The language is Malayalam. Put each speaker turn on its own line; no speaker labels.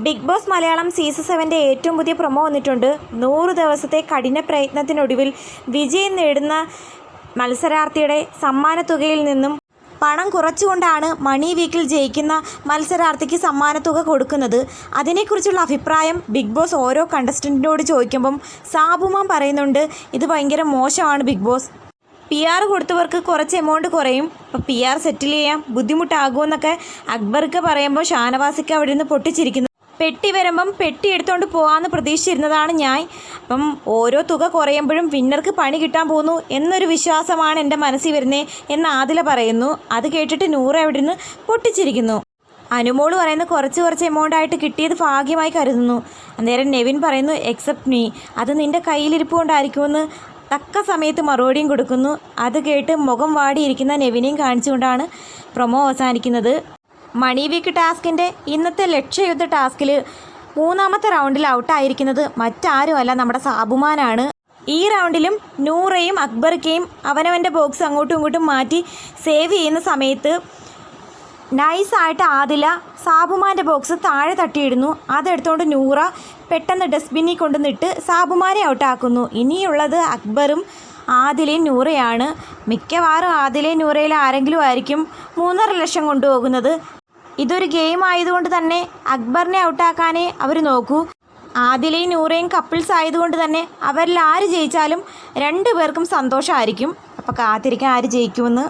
ബിഗ് ബോസ് മലയാളം സീസൺ 7 ഏറ്റവും പുതിയ പ്രൊമോ വന്നിട്ടുണ്ട്. 100 ദിവസത്തെ കഠിന പ്രയത്നത്തിനൊടുവിൽ വിജയം നേടുന്ന മത്സരാർത്ഥിയുടെ സമ്മാനത്തുകയിൽ നിന്നും പണം കുറച്ചുകൊണ്ടാണ് മണി വീക്കിൽ ജയിക്കുന്ന മത്സരാർത്ഥിക്ക് സമ്മാനത്തുക കൊടുക്കുന്നത്. അതിനെക്കുറിച്ചുള്ള അഭിപ്രായം ബിഗ് ബോസ് ഓരോ കണ്ടസ്റ്റൻറ്റിനോട് ചോദിക്കുമ്പം സാബുമാൻ പറയുന്നുണ്ട്, ഇത് ഭയങ്കര മോശമാണ് ബിഗ് ബോസ്. PR കൊടുത്തവർക്ക് കുറച്ച് എമൗണ്ട് കുറയും, അപ്പോൾ PR സെറ്റിൽ ചെയ്യാൻ ബുദ്ധിമുട്ടാകുമെന്നൊക്കെ അക്ബർക്ക് പറയുമ്പോൾ ഷാനവാസിക്ക് അവിടെ നിന്ന് പൊട്ടിച്ചിരിക്കുന്നു. പെട്ടി വരുമ്പം പെട്ടി എടുത്തുകൊണ്ട് പോകാമെന്ന് പ്രതീക്ഷിച്ചിരുന്നതാണ് ഞാൻ. അപ്പം ഓരോ തുക കുറയുമ്പോഴും വിന്നർക്ക് പണി കിട്ടാൻ പോകുന്നു എന്നൊരു വിശ്വാസമാണ് എൻ്റെ മനസ്സിൽ വരുന്നത് എന്ന് ആദില പറയുന്നു. അത് കേട്ടിട്ട് നൂറ് അവിടെ നിന്ന് പൊട്ടിച്ചിരിക്കുന്നു. അനുമോൾ പറയുന്നു കുറച്ച് എമൗണ്ട് ആയിട്ട് കിട്ടിയത് ഭാഗ്യമായി കരുതുന്നു. അന്നേരം നെവിൻ പറയുന്നു എക്സെപ്റ്റ് മീ, അത് നിൻ്റെ കയ്യിലിരിപ്പ് കൊണ്ടായിരിക്കുമെന്ന് തക്ക സമയത്ത് മറുപടിയും കൊടുക്കുന്നു. അത് കേട്ട് മുഖം വാടിയിരിക്കുന്ന നെവിനെയും കാണിച്ചുകൊണ്ടാണ് പ്രൊമോ അവസാനിക്കുന്നത്. മണി വീക്ക് ടാസ്കിൻ്റെ ഇന്നത്തെ ലക്ഷ്യയുദ്ധ ടാസ്കിൽ 3ാമത്തെ റൗണ്ടിൽ ഔട്ടായിരിക്കുന്നത് മറ്റാരുമല്ല, നമ്മുടെ സാബുമാനാണ്. ഈ റൗണ്ടിലും നൂറയും അക്ബർക്കയും അവനവൻ്റെ ബോക്സ് അങ്ങോട്ടും ഇങ്ങോട്ടും മാറ്റി സേവ് ചെയ്യുന്ന സമയത്ത് നൈസായിട്ട് ആദില സാബുമാൻ്റെ ബോക്സ് താഴെ തട്ടിയിടുന്നു. അതെടുത്തുകൊണ്ട് നൂറ പെട്ടെന്ന് ഡസ്റ്റ്ബിന്നിൽ കൊണ്ടുവന്നിട്ട് സാബുമാനെ ഔട്ടാക്കുന്നു. ഇനിയുള്ളത് അക്ബറും ആദിലയും നൂറയാണ്. മിക്കവാറും ആദിലയും നൂറയിൽ ആരെങ്കിലും ആയിരിക്കും 3.5 ലക്ഷം കൊണ്ടുപോകുന്നത്. ഇതൊരു ഗെയിം ആയതുകൊണ്ട് തന്നെ അക്ബറിനെ ഔട്ടാക്കാനേ അവർ നോക്കൂ. ആദിലയും നൂറയും കപ്പിൾസ് ആയതുകൊണ്ട് തന്നെ അവരിൽ ആര് ജയിച്ചാലും 2 പേർക്കും സന്തോഷമായിരിക്കും. അപ്പോൾ കാത്തിരിക്കാൻ ആര് ജയിക്കുമെന്ന്.